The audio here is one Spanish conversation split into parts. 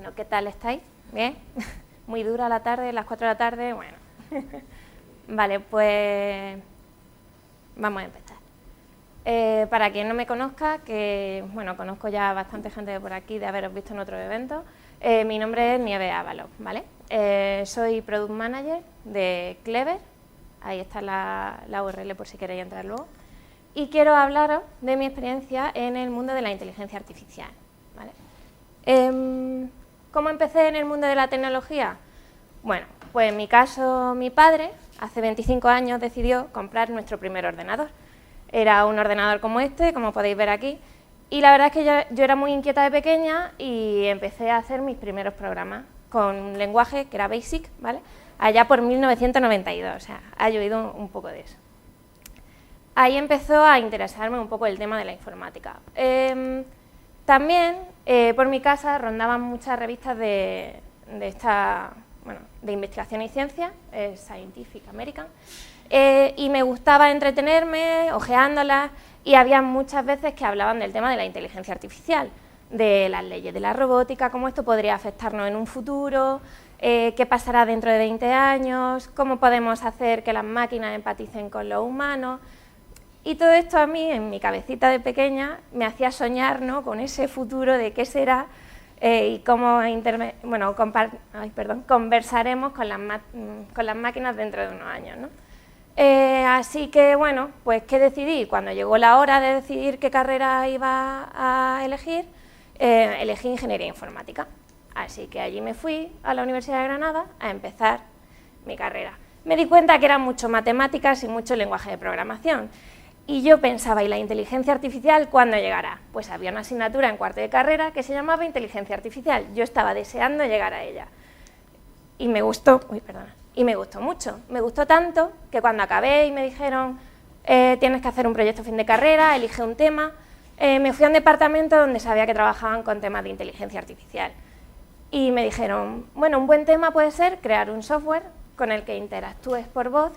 Bueno, ¿qué tal estáis? ¿Bien? Muy dura la tarde, las 4 de la tarde, bueno. Vale, pues vamos a empezar. Para quien no me conozca, que bueno, conozco ya bastante gente de por aquí, de haberos visto en otros eventos, mi nombre es Nieves Ábalos, ¿vale? Soy Product Manager de Clever, ahí está la URL por si queréis entrar luego, y quiero hablaros de mi experiencia en el mundo de la inteligencia artificial, ¿vale? ¿Cómo empecé en el mundo de la tecnología? Bueno, pues en mi caso, mi padre, hace 25 años, decidió comprar nuestro primer ordenador. Era un ordenador como este, como podéis ver aquí, y la verdad es que yo era muy inquieta de pequeña y empecé a hacer mis primeros programas con un lenguaje que era BASIC, ¿vale? Allá por 1992, o sea, ha llovido un poco de eso. Ahí empezó a interesarme un poco el tema de la informática. También por mi casa rondaban muchas revistas de investigación y ciencia, Scientific American, y me gustaba entretenerme hojeándolas, y había muchas veces que hablaban del tema de la inteligencia artificial, de las leyes de la robótica, cómo esto podría afectarnos en un futuro, qué pasará dentro de 20 años, cómo podemos hacer que las máquinas empaticen con los humanos. Y todo esto a mí, en mi cabecita de pequeña, me hacía soñar, ¿no?, con ese futuro de qué será y cómo conversaremos con las máquinas dentro de unos años, ¿no? Así que, bueno, pues ¿qué decidí? Cuando llegó la hora de decidir qué carrera iba a elegir, elegí Ingeniería Informática. Así que allí me fui a la Universidad de Granada a empezar mi carrera. Me di cuenta que eran mucho matemáticas y mucho lenguaje de programación. Y yo pensaba, ¿y la inteligencia artificial cuándo llegará? Pues había una asignatura en cuarto de carrera que se llamaba Inteligencia Artificial. Yo estaba deseando llegar a ella. Y me gustó, mucho. Me gustó tanto que cuando acabé y me dijeron, tienes que hacer un proyecto fin de carrera, elige un tema, me fui a un departamento donde sabía que trabajaban con temas de inteligencia artificial. Y me dijeron, bueno, un buen tema puede ser crear un software con el que interactúes por voz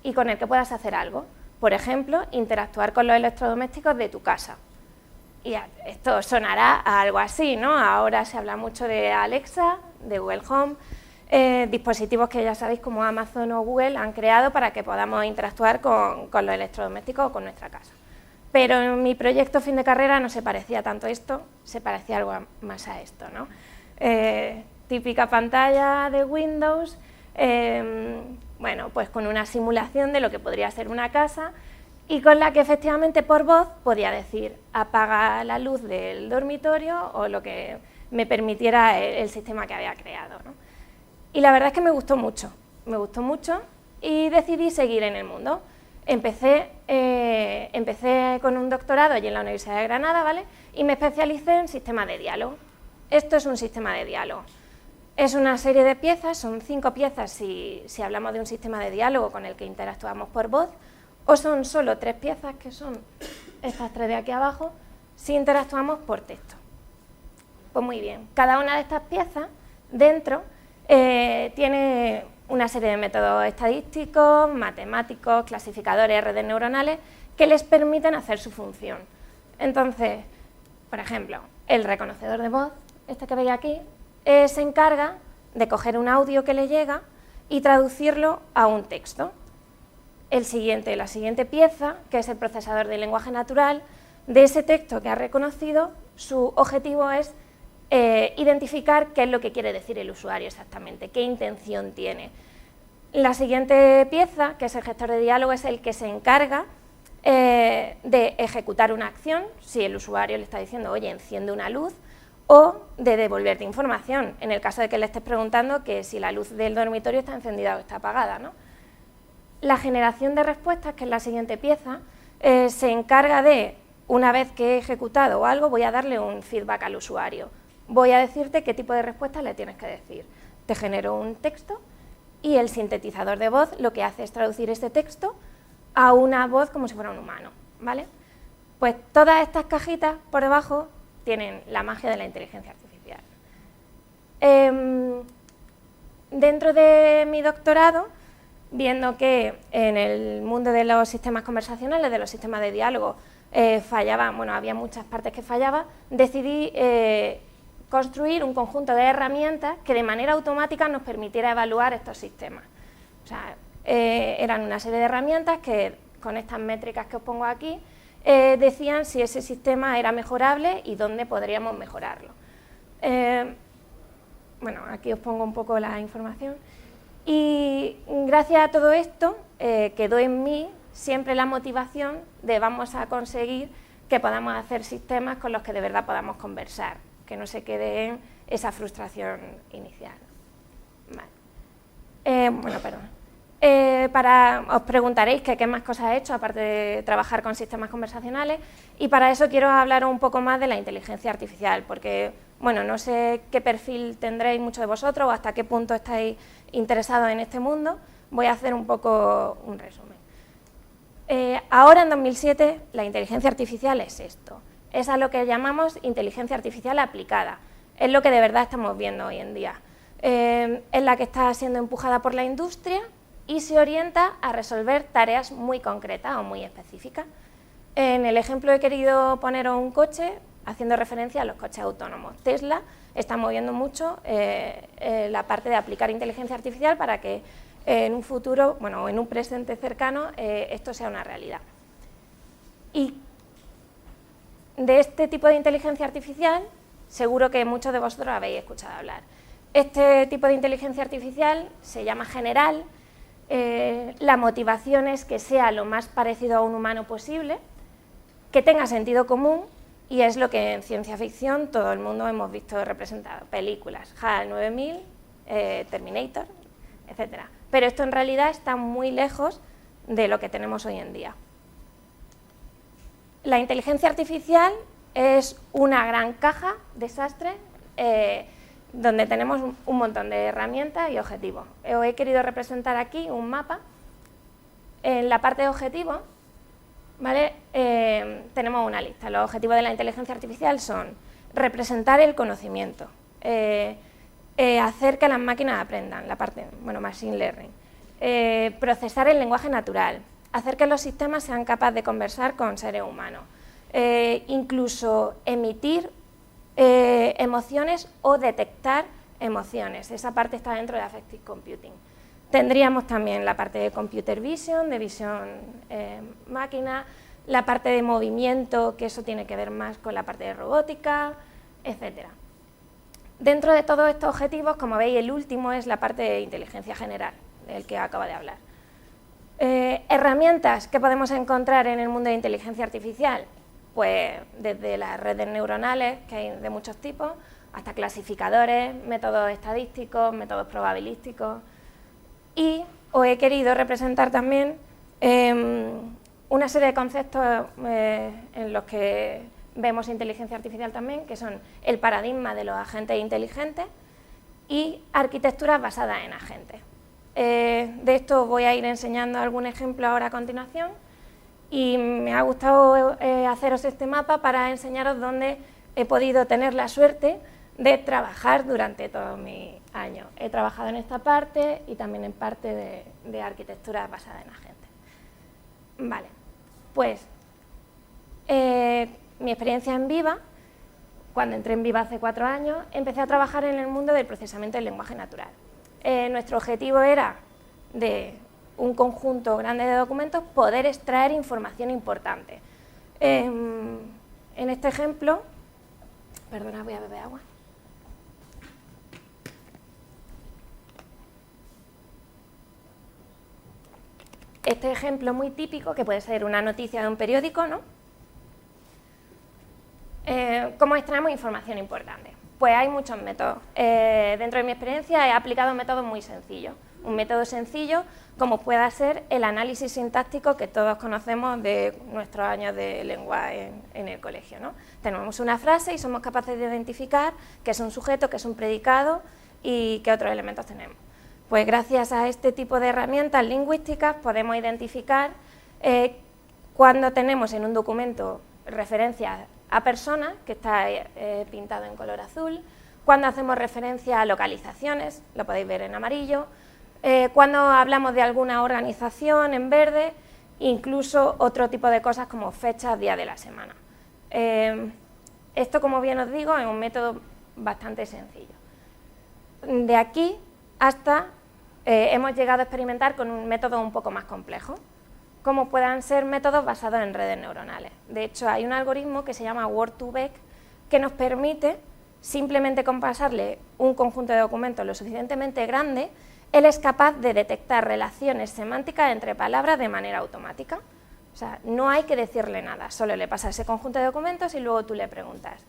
y con el que puedas hacer algo. Por ejemplo, interactuar con los electrodomésticos de tu casa. Y esto sonará a algo así, ¿no? Ahora se habla mucho de Alexa, de Google Home, dispositivos que ya sabéis como Amazon o Google han creado para que podamos interactuar con los electrodomésticos o con nuestra casa. Pero en mi proyecto fin de carrera no se parecía tanto a esto, se parecía algo más a esto, ¿no? Típica pantalla de Windows, bueno, pues con una simulación de lo que podría ser una casa y con la que efectivamente por voz podía decir apaga la luz del dormitorio o lo que me permitiera el sistema que había creado, ¿no? Y la verdad es que me gustó mucho y decidí seguir en el mundo. Empecé con un doctorado allí en la Universidad de Granada, ¿vale? Y me especialicé en sistemas de diálogo. Esto es un sistema de diálogo. Es una serie de piezas, son 5 piezas si hablamos de un sistema de diálogo con el que interactuamos por voz, o son solo 3 piezas, que son estas 3 de aquí abajo, si interactuamos por texto. Pues muy bien, cada una de estas piezas dentro tiene una serie de métodos estadísticos, matemáticos, clasificadores, redes neuronales, que les permiten hacer su función. Entonces, por ejemplo, el reconocedor de voz, este que veis aquí, se encarga de coger un audio que le llega y traducirlo a un texto. La siguiente pieza, que es el procesador de lenguaje natural, de ese texto que ha reconocido, su objetivo es identificar qué es lo que quiere decir el usuario exactamente, qué intención tiene. La siguiente pieza, que es el gestor de diálogo, es el que se encarga de ejecutar una acción, si el usuario le está diciendo, oye, enciende una luz, o de devolverte información, en el caso de que le estés preguntando que si la luz del dormitorio está encendida o está apagada, ¿no? La generación de respuestas, que es la siguiente pieza, se encarga de, una vez que he ejecutado algo, voy a darle un feedback al usuario. Voy a decirte qué tipo de respuesta le tienes que decir. Te genero un texto y el sintetizador de voz lo que hace es traducir ese texto a una voz como si fuera un humano, ¿vale? Pues todas estas cajitas por debajo tienen la magia de la inteligencia artificial. Dentro de mi doctorado, viendo que en el mundo de los sistemas conversacionales, de los sistemas de diálogo, había muchas partes que fallaban, decidí construir un conjunto de herramientas que de manera automática nos permitiera evaluar estos sistemas. O sea, eran una serie de herramientas que, con estas métricas que os pongo aquí, decían si ese sistema era mejorable y dónde podríamos mejorarlo. Bueno, aquí os pongo un poco la información. Y gracias a todo esto, quedó en mí siempre la motivación de vamos a conseguir que podamos hacer sistemas con los que de verdad podamos conversar, que no se quede en esa frustración inicial. Vale. Bueno, perdón. Os preguntaréis que qué más cosas he hecho, aparte de trabajar con sistemas conversacionales, y para eso quiero hablar un poco más de la inteligencia artificial, porque, bueno, no sé qué perfil tendréis muchos de vosotros o hasta qué punto estáis interesados en este mundo. Voy a hacer un poco un resumen. Ahora, en 2007, la inteligencia artificial es esto. Es a lo que llamamos inteligencia artificial aplicada. Es lo que de verdad estamos viendo hoy en día. Es la que está siendo empujada por la industria y se orienta a resolver tareas muy concretas o muy específicas. En el ejemplo he querido poneros un coche, haciendo referencia a los coches autónomos. Tesla está moviendo mucho la parte de aplicar inteligencia artificial para que en un futuro, bueno, en un presente cercano, esto sea una realidad. Y de este tipo de inteligencia artificial, seguro que muchos de vosotros habéis escuchado hablar. Este tipo de inteligencia artificial se llama general. La motivación es que sea lo más parecido a un humano posible, que tenga sentido común, y es lo que en ciencia ficción todo el mundo hemos visto representado. Películas, HAL 9000, Terminator, etc. Pero esto en realidad está muy lejos de lo que tenemos hoy en día. La inteligencia artificial es una gran caja desastre donde tenemos un montón de herramientas y objetivos. Os he querido representar aquí un mapa. En la parte de objetivos, ¿vale? Tenemos una lista. Los objetivos de la inteligencia artificial son representar el conocimiento, hacer que las máquinas aprendan, la parte, bueno, machine learning, procesar el lenguaje natural, hacer que los sistemas sean capaces de conversar con seres humanos, incluso emitir emociones o detectar emociones. Esa parte está dentro de Affective Computing. Tendríamos también la parte de Computer Vision, de visión máquina, la parte de movimiento, que eso tiene que ver más con la parte de robótica, etc. Dentro de todos estos objetivos, como veis, el último es la parte de inteligencia general, del que acabo de hablar. Herramientas que podemos encontrar en el mundo de inteligencia artificial, pues desde las redes neuronales, que hay de muchos tipos, hasta clasificadores, métodos estadísticos, métodos probabilísticos. Y os he querido representar también una serie de conceptos en los que vemos inteligencia artificial también, que son el paradigma de los agentes inteligentes y arquitecturas basadas en agentes. De esto voy a ir enseñando algún ejemplo ahora a continuación. Y me ha gustado haceros este mapa para enseñaros dónde he podido tener la suerte de trabajar durante todos mis años. He trabajado en esta parte y también en parte de arquitectura basada en agentes. Vale, pues mi experiencia en Viva, cuando entré en Viva hace 4 años, empecé a trabajar en el mundo del procesamiento del lenguaje natural. Nuestro objetivo era de un conjunto grande de documentos, poder extraer información importante. En este ejemplo, perdona, voy a beber agua. Este ejemplo muy típico, que puede ser una noticia de un periódico, ¿no? ¿Cómo extraemos información importante? Pues hay muchos métodos. Dentro de mi experiencia he aplicado métodos muy sencillos. Un método sencillo como pueda ser el análisis sintáctico que todos conocemos de nuestros años de lengua en el colegio, ¿no? Tenemos una frase y somos capaces de identificar qué es un sujeto, qué es un predicado y qué otros elementos tenemos. Pues gracias a este tipo de herramientas lingüísticas podemos identificar cuando tenemos en un documento referencias a personas, que está pintado en color azul, cuando hacemos referencia a localizaciones, lo podéis ver en amarillo, cuando hablamos de alguna organización en verde, incluso otro tipo de cosas como fechas, días de la semana. Esto, como bien os digo, es un método bastante sencillo. De aquí hasta hemos llegado a experimentar con un método un poco más complejo, como puedan ser métodos basados en redes neuronales. De hecho, hay un algoritmo que se llama Word2Vec que nos permite, simplemente con pasarle un conjunto de documentos lo suficientemente grande, él es capaz de detectar relaciones semánticas entre palabras de manera automática. O sea, no hay que decirle nada, solo le pasas ese conjunto de documentos y luego tú le preguntas,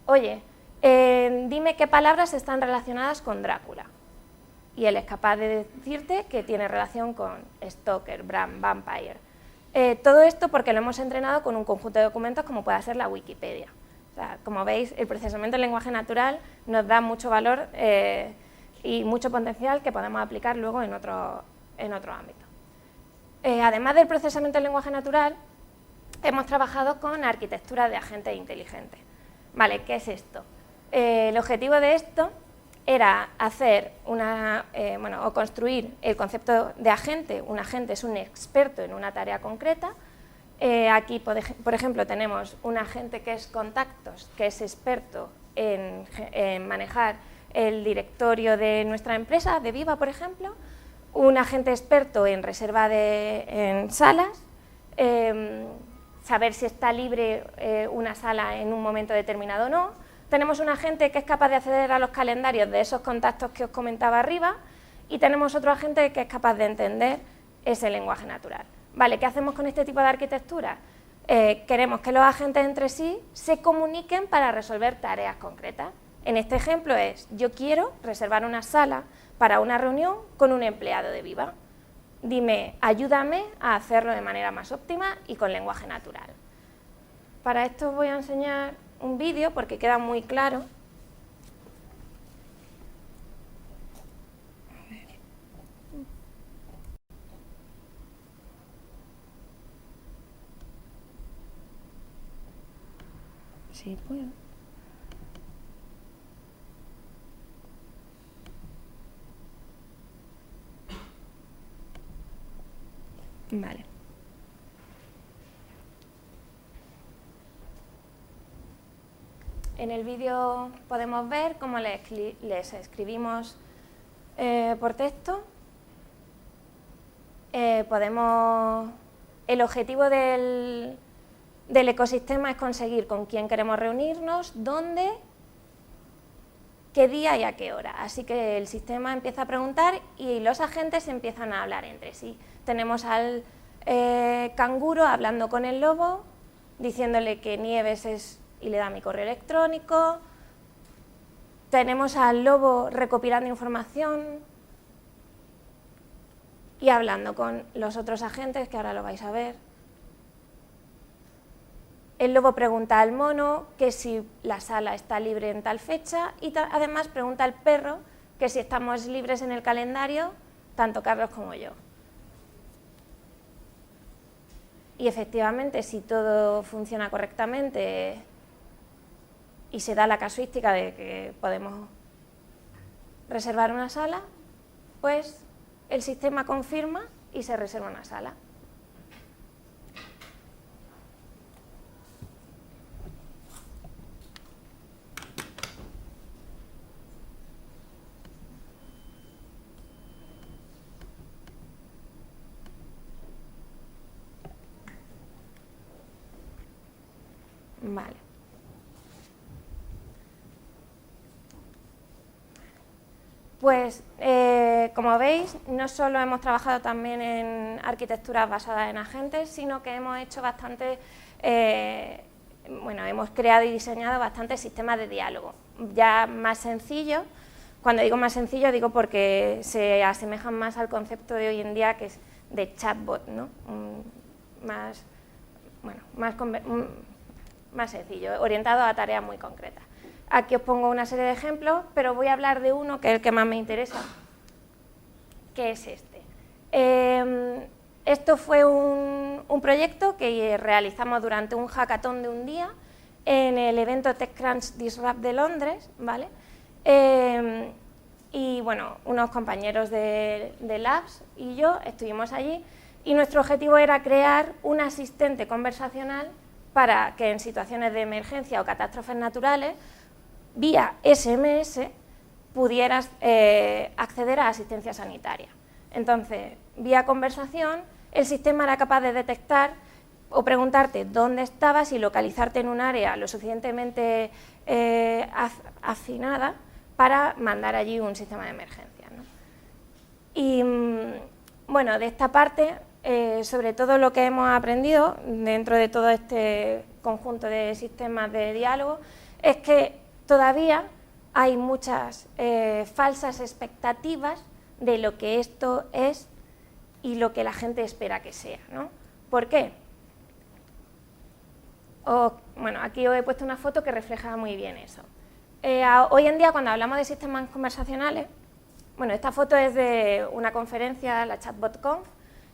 oye, dime qué palabras están relacionadas con Drácula. Y él es capaz de decirte que tiene relación con Stoker, Bram, Vampire. Todo esto porque lo hemos entrenado con un conjunto de documentos como pueda ser la Wikipedia. O sea, como veis, el procesamiento del lenguaje natural nos da mucho valor y mucho potencial que podemos aplicar luego en otro ámbito. Además del procesamiento del lenguaje natural, hemos trabajado con arquitectura de agentes inteligentes. Vale, ¿qué es esto? El objetivo de esto era hacer o construir el concepto de agente. Un agente es un experto en una tarea concreta. Aquí, por ejemplo, tenemos un agente que es contactos, que es experto en manejar el directorio de nuestra empresa, de Viva, por ejemplo. Un agente experto en reserva en salas, saber si está libre una sala en un momento determinado o no. Tenemos un agente que es capaz de acceder a los calendarios de esos contactos que os comentaba arriba y tenemos otro agente que es capaz de entender ese lenguaje natural. Vale, ¿qué hacemos con este tipo de arquitectura? Queremos que los agentes entre sí se comuniquen para resolver tareas concretas. En este ejemplo es, yo quiero reservar una sala para una reunión con un empleado de Viva. Dime, ayúdame a hacerlo de manera más óptima y con lenguaje natural. Para esto os voy a enseñar un vídeo porque queda muy claro. Sí, puedo. Vale. En el vídeo podemos ver cómo les escribimos por texto. El objetivo del ecosistema es conseguir con quién queremos reunirnos, dónde, qué día y a qué hora. Así que el sistema empieza a preguntar y los agentes empiezan a hablar entre sí. Tenemos al canguro hablando con el lobo, diciéndole que Nieves es y le da mi correo electrónico. Tenemos al lobo recopilando información y hablando con los otros agentes, que ahora lo vais a ver. El lobo pregunta al mono que si la sala está libre en tal fecha y además pregunta al perro que si estamos libres en el calendario, tanto Carlos como yo. Y efectivamente, si todo funciona correctamente y se da la casuística de que podemos reservar una sala, pues el sistema confirma y se reserva una sala. Vale. Pues, como veis, no solo hemos trabajado también en arquitecturas basadas en agentes, sino que hemos hecho bastante, hemos creado y diseñado bastantes sistemas de diálogo, ya más sencillos. Cuando digo más sencillo, digo porque se asemejan más al concepto de hoy en día, que es de chatbot, ¿no? Más sencillo, orientado a tareas muy concretas. Aquí os pongo una serie de ejemplos, pero voy a hablar de uno que es el que más me interesa, que es este. Esto fue un proyecto que realizamos durante un hackathon de un día en el evento TechCrunch Disrupt de Londres, ¿vale? Y bueno, unos compañeros de Labs y yo estuvimos allí y nuestro objetivo era crear un asistente conversacional para que en situaciones de emergencia o catástrofes naturales vía SMS pudieras acceder a asistencia sanitaria. Entonces, vía conversación, el sistema era capaz de detectar o preguntarte dónde estabas y localizarte en un área lo suficientemente afinada para mandar allí un sistema de emergencia, ¿no? Y bueno, de esta parte, sobre todo lo que hemos aprendido dentro de todo este conjunto de sistemas de diálogo es que todavía hay muchas falsas expectativas de lo que esto es y lo que la gente espera que sea, ¿no? ¿Por qué? Bueno, aquí os he puesto una foto que refleja muy bien eso. Hoy en día, cuando hablamos de sistemas conversacionales, bueno, esta foto es de una conferencia, la ChatbotConf,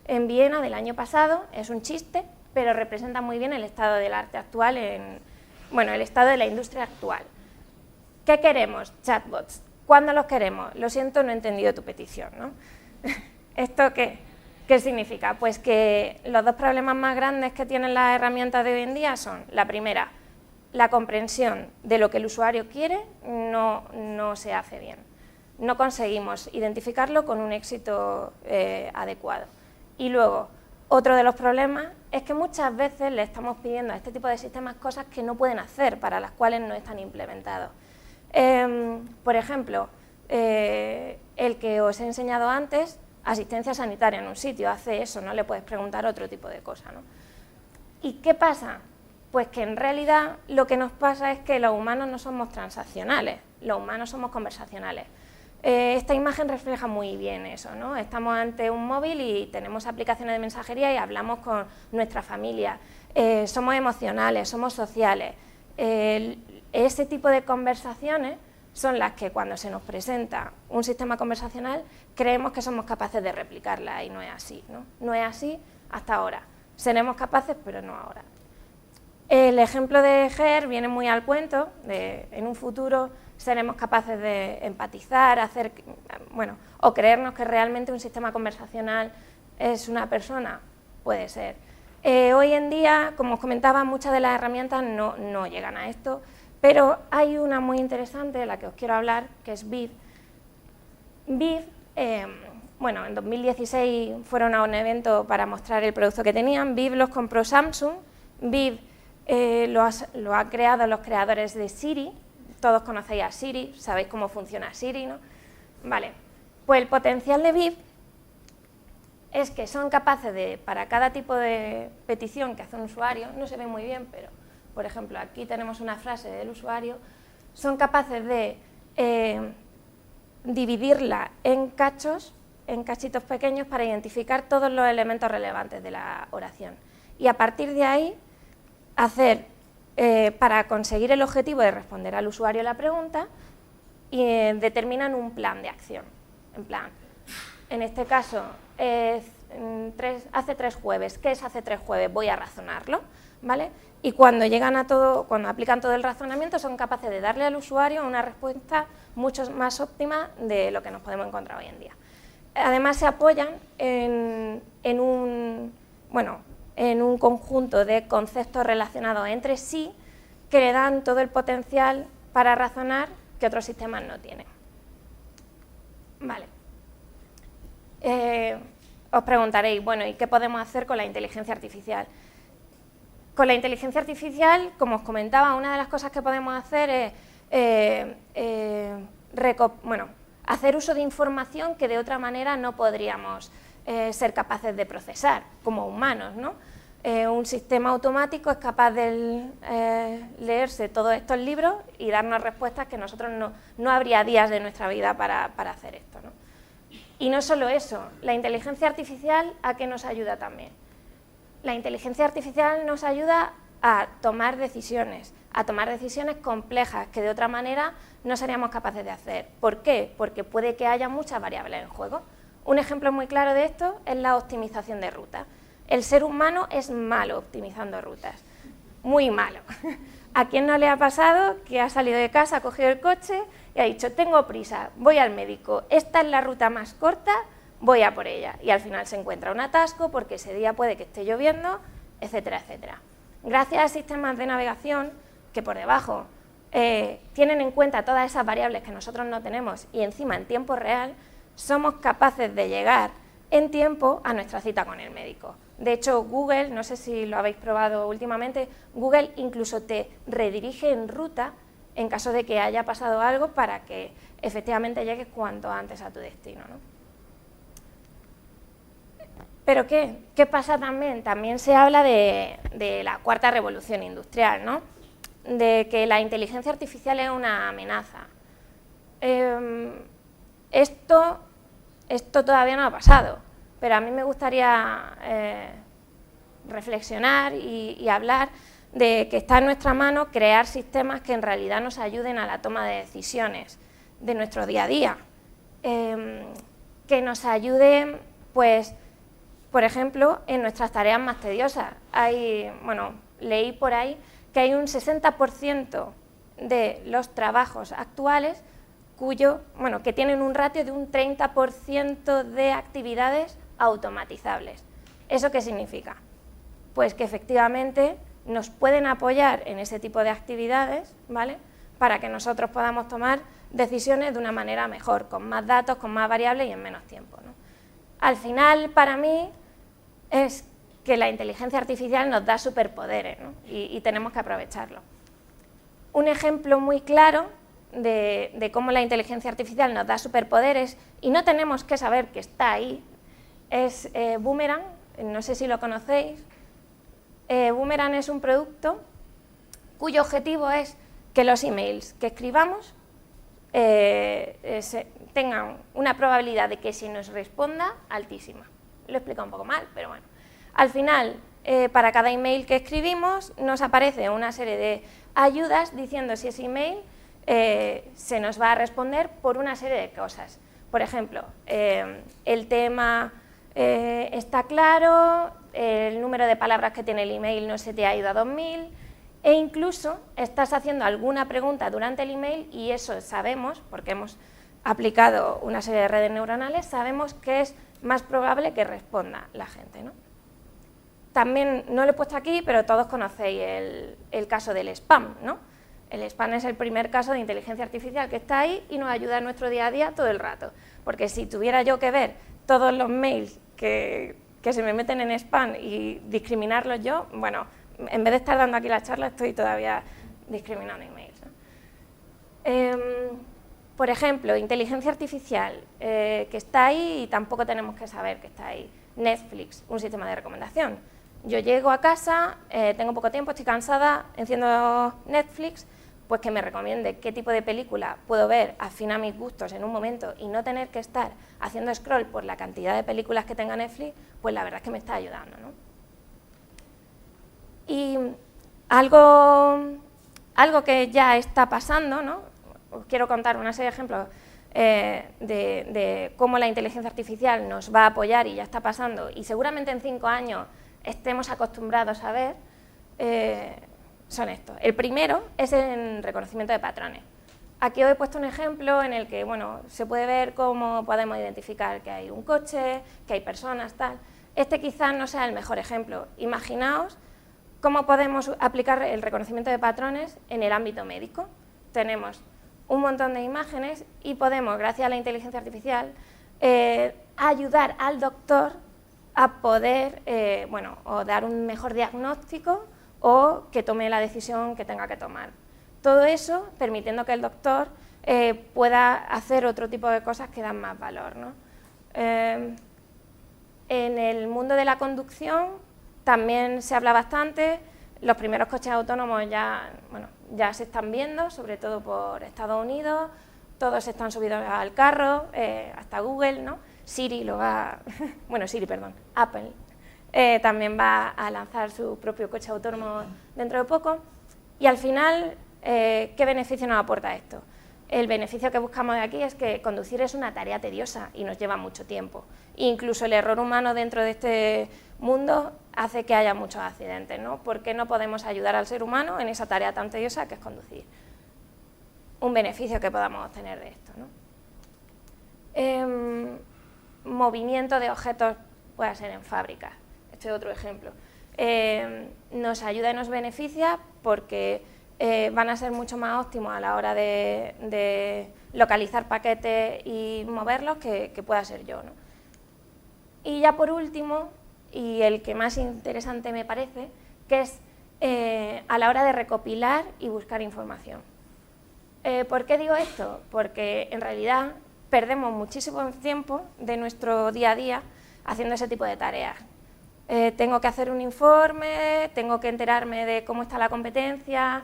en Viena del año pasado. Es un chiste, pero representa muy bien el estado del arte actual, el estado de la industria actual. ¿Qué queremos? Chatbots. ¿Cuándo los queremos? Lo siento, no he entendido tu petición, ¿no? ¿Esto qué significa? Pues que los dos problemas más grandes que tienen las herramientas de hoy en día son, la primera, la comprensión de lo que el usuario quiere no se hace bien. No conseguimos identificarlo con un éxito adecuado. Y luego, otro de los problemas es que muchas veces le estamos pidiendo a este tipo de sistemas cosas que no pueden hacer, para las cuales no están implementados. Por ejemplo, el que os he enseñado antes, asistencia sanitaria en un sitio, hace eso, no le puedes preguntar otro tipo de cosa, ¿no? ¿Y qué pasa? Pues que en realidad lo que nos pasa es que los humanos no somos transaccionales, los humanos somos conversacionales. Esta imagen refleja muy bien eso, ¿no? Estamos ante un móvil y tenemos aplicaciones de mensajería y hablamos con nuestra familia, somos emocionales, somos sociales. Ese tipo de conversaciones son las que cuando se nos presenta un sistema conversacional creemos que somos capaces de replicarla y no es así, ¿no? No es así hasta ahora. Seremos capaces, pero no ahora. El ejemplo de Ger viene muy al cuento, en un futuro seremos capaces de empatizar, o creernos que realmente un sistema conversacional es una persona, puede ser. Hoy en día, como os comentaba, muchas de las herramientas no llegan a esto, pero hay una muy interesante de la que os quiero hablar, que es Viv. Viv, en 2016 fueron a un evento para mostrar el producto que tenían. Viv los compró Samsung. Viv lo han creado los creadores de Siri. Todos conocéis a Siri, sabéis cómo funciona Siri, ¿no? Vale, pues el potencial de Viv es que son capaces de, para cada tipo de petición que hace un usuario, no se ve muy bien, pero por ejemplo aquí tenemos una frase del usuario, son capaces de dividirla en cachos, en cachitos pequeños para identificar todos los elementos relevantes de la oración y a partir de ahí hacer para conseguir el objetivo de responder al usuario la pregunta y determinan un plan de acción. En este caso, hace 3 jueves. ¿Qué es hace 3 jueves? Voy a razonarlo, ¿vale? Y cuando aplican todo el razonamiento, son capaces de darle al usuario una respuesta mucho más óptima de lo que nos podemos encontrar hoy en día. Además, se apoyan en un conjunto de conceptos relacionados entre sí que le dan todo el potencial para razonar que otros sistemas no tienen. Vale. Os preguntaréis, bueno, ¿y qué podemos hacer con la inteligencia artificial? Con la inteligencia artificial, como os comentaba, una de las cosas que podemos hacer es hacer uso de información que de otra manera no podríamos ser capaces de procesar como humanos, ¿no? Un sistema automático es capaz de leerse todos estos libros y darnos respuestas que nosotros no habría días de nuestra vida para hacer esto, ¿no? Y no solo eso, la inteligencia artificial, ¿a qué nos ayuda también? La inteligencia artificial nos ayuda a tomar decisiones complejas que de otra manera no seríamos capaces de hacer. ¿Por qué? Porque puede que haya muchas variables en juego. Un ejemplo muy claro de esto es la optimización de rutas. El ser humano es malo optimizando rutas, muy malo. ¿A quién no le ha pasado que ha salido de casa, ha cogido el coche y ha dicho, tengo prisa, voy al médico, esta es la ruta más corta, voy a por ella? Y al final se encuentra un atasco porque ese día puede que esté lloviendo, etcétera, etcétera. Gracias a sistemas de navegación que por debajo tienen en cuenta todas esas variables que nosotros no tenemos y encima en tiempo real, somos capaces de llegar en tiempo a nuestra cita con el médico. De hecho, Google, no sé si lo habéis probado últimamente, Google incluso te redirige en ruta en caso de que haya pasado algo para que efectivamente llegues cuanto antes a tu destino, ¿no? ¿Pero qué? ¿Qué pasa también? También se habla de la cuarta revolución industrial, ¿no? De que la inteligencia artificial es una amenaza. Esto todavía no ha pasado, pero a mí me gustaría reflexionar y hablar de que está en nuestra mano crear sistemas que en realidad nos ayuden a la toma de decisiones de nuestro día a día, que nos ayuden, pues, por ejemplo, en nuestras tareas más tediosas. Leí por ahí que hay un 60% de los trabajos actuales que tienen un ratio de un 30% de actividades automatizables. ¿Eso qué significa? Pues que efectivamente nos pueden apoyar en ese tipo de actividades, ¿vale?, para que nosotros podamos tomar decisiones de una manera mejor, con más datos, con más variables y en menos tiempo, ¿no? Al final, para mí, es que la inteligencia artificial nos da superpoderes, ¿no? y tenemos que aprovecharlo. Un ejemplo muy claro de cómo la inteligencia artificial nos da superpoderes y no tenemos que saber que está ahí es Boomerang, no sé si lo conocéis. Boomerang es un producto cuyo objetivo es que los emails que escribamos tengan una probabilidad de que se nos responda altísima. Lo he explicado un poco mal, pero bueno. Al final, para cada email que escribimos, nos aparece una serie de ayudas diciendo si ese email se nos va a responder por una serie de cosas. Por ejemplo, el tema está claro, el número de palabras que tiene el email no se te ha ido a 2000, e incluso estás haciendo alguna pregunta durante el email y eso sabemos, porque hemos aplicado una serie de redes neuronales, sabemos que es más probable que responda la gente, ¿no? También, no lo he puesto aquí, pero todos conocéis el caso del spam, ¿no? El spam es el primer caso de inteligencia artificial que está ahí y nos ayuda en nuestro día a día todo el rato, porque si tuviera yo que ver todos los mails que se me meten en spam y discriminarlos yo, bueno, en vez de estar dando aquí la charla estoy todavía discriminando emails, ¿no? Por ejemplo, inteligencia artificial que está ahí y tampoco tenemos que saber que está ahí. Netflix, un sistema de recomendación. Yo llego a casa, tengo poco tiempo, estoy cansada, enciendo Netflix, pues que me recomiende qué tipo de película puedo ver afín a mis gustos en un momento y no tener que estar haciendo scroll por la cantidad de películas que tenga Netflix, pues la verdad es que me está ayudando, ¿no? Y algo que ya está pasando, ¿no? Os quiero contar una serie de ejemplos de cómo la inteligencia artificial nos va a apoyar y ya está pasando, y seguramente en 5 años estemos acostumbrados a ver, son estos. El primero es en reconocimiento de patrones. Aquí os he puesto un ejemplo en el que, bueno, se puede ver cómo podemos identificar que hay un coche, que hay personas, tal. Este quizás no sea el mejor ejemplo. Imaginaos cómo podemos aplicar el reconocimiento de patrones en el ámbito médico. Tenemos un montón de imágenes y podemos, gracias a la inteligencia artificial, ayudar al doctor a poder, o dar un mejor diagnóstico o que tome la decisión que tenga que tomar. Todo eso permitiendo que el doctor pueda hacer otro tipo de cosas que dan más valor, ¿no? En el mundo de la conducción también se habla bastante. Los primeros coches autónomos ya se están viendo, sobre todo por Estados Unidos. Todos están subidos al carro, hasta Google, ¿no? Apple también va a lanzar su propio coche autónomo dentro de poco. Y al final, ¿qué beneficio nos aporta esto? El beneficio que buscamos de aquí es que conducir es una tarea tediosa y nos lleva mucho tiempo. Incluso el error humano dentro de este mundo hace que haya muchos accidentes, ¿no? ¿Por qué no podemos ayudar al ser humano en esa tarea tan tediosa que es conducir? Un beneficio que podamos obtener de esto, ¿no? Movimiento de objetos puede ser en fábricas. Este es otro ejemplo. Nos ayuda y nos beneficia porque van a ser mucho más óptimos a la hora de localizar paquetes y moverlos que pueda ser yo, ¿no? Y ya por último, y el que más interesante me parece, que es a la hora de recopilar y buscar información. ¿Por qué digo esto? Porque en realidad perdemos muchísimo tiempo de nuestro día a día haciendo ese tipo de tareas. Tengo que hacer un informe, tengo que enterarme de cómo está la competencia,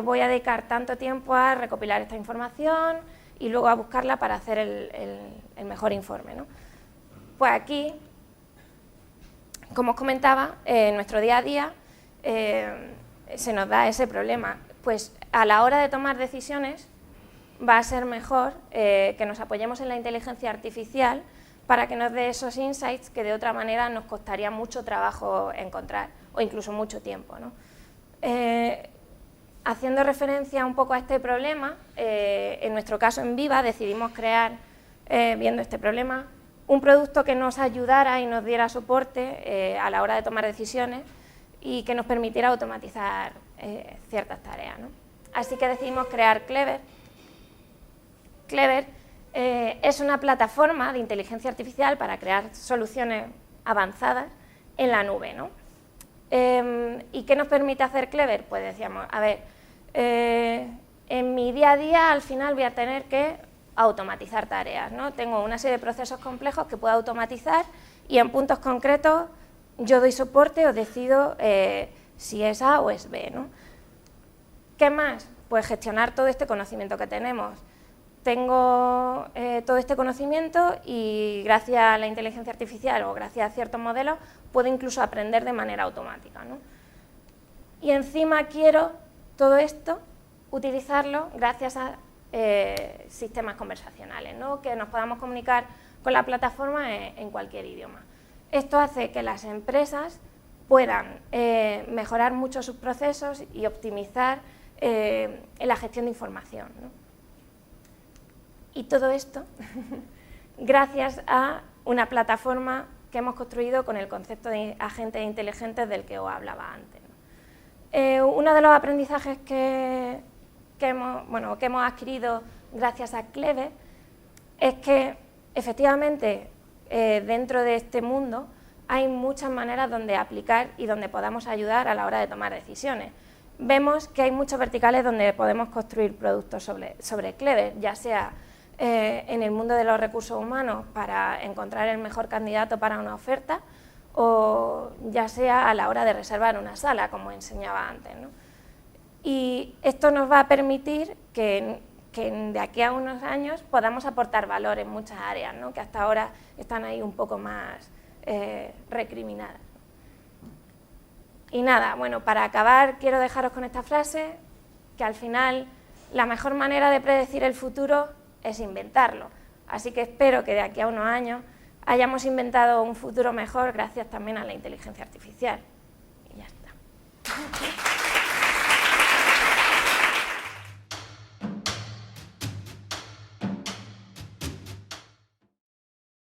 voy a dedicar tanto tiempo a recopilar esta información y luego a buscarla para hacer el mejor informe, ¿no? Pues aquí, como os comentaba, en nuestro día a día se nos da ese problema. Pues a la hora de tomar decisiones va a ser mejor que nos apoyemos en la inteligencia artificial para que nos dé esos insights que de otra manera nos costaría mucho trabajo encontrar, o incluso mucho tiempo, ¿no? Haciendo referencia un poco a este problema, en nuestro caso en Viva decidimos crear, viendo este problema, un producto que nos ayudara y nos diera soporte a la hora de tomar decisiones y que nos permitiera automatizar ciertas tareas, ¿no? Así que decidimos crear Clever. Clever es una plataforma de inteligencia artificial para crear soluciones avanzadas en la nube, ¿no? ¿Y qué nos permite hacer Clever? Pues decíamos, a ver, en mi día a día al final voy a tener que automatizar tareas, ¿no? Tengo una serie de procesos complejos que puedo automatizar y en puntos concretos yo doy soporte o decido si es A o es B, ¿no? ¿Qué más? Pues gestionar todo este conocimiento que tenemos. Tengo todo este conocimiento y gracias a la inteligencia artificial o gracias a ciertos modelos puedo incluso aprender de manera automática, ¿no? Y encima quiero todo esto utilizarlo gracias a sistemas conversacionales, ¿no? Que nos podamos comunicar con la plataforma en cualquier idioma. Esto hace que las empresas puedan mejorar mucho sus procesos y optimizar en la gestión de información, ¿no? Y todo esto gracias a una plataforma que hemos construido con el concepto de agentes inteligentes del que os hablaba antes, ¿no? Uno de los aprendizajes que hemos adquirido gracias a Clever es que efectivamente dentro de este mundo hay muchas maneras donde aplicar y donde podamos ayudar a la hora de tomar decisiones. Vemos que hay muchos verticales donde podemos construir productos sobre Clever, ya sea en el mundo de los recursos humanos para encontrar el mejor candidato para una oferta o ya sea a la hora de reservar una sala, como enseñaba antes, ¿no? Y esto nos va a permitir que de aquí a unos años podamos aportar valor en muchas áreas, ¿no? Que hasta ahora están ahí un poco más recriminadas. Y nada, bueno, para acabar quiero dejaros con esta frase, que al final la mejor manera de predecir el futuro es inventarlo. Así que espero que de aquí a unos años hayamos inventado un futuro mejor gracias también a la inteligencia artificial.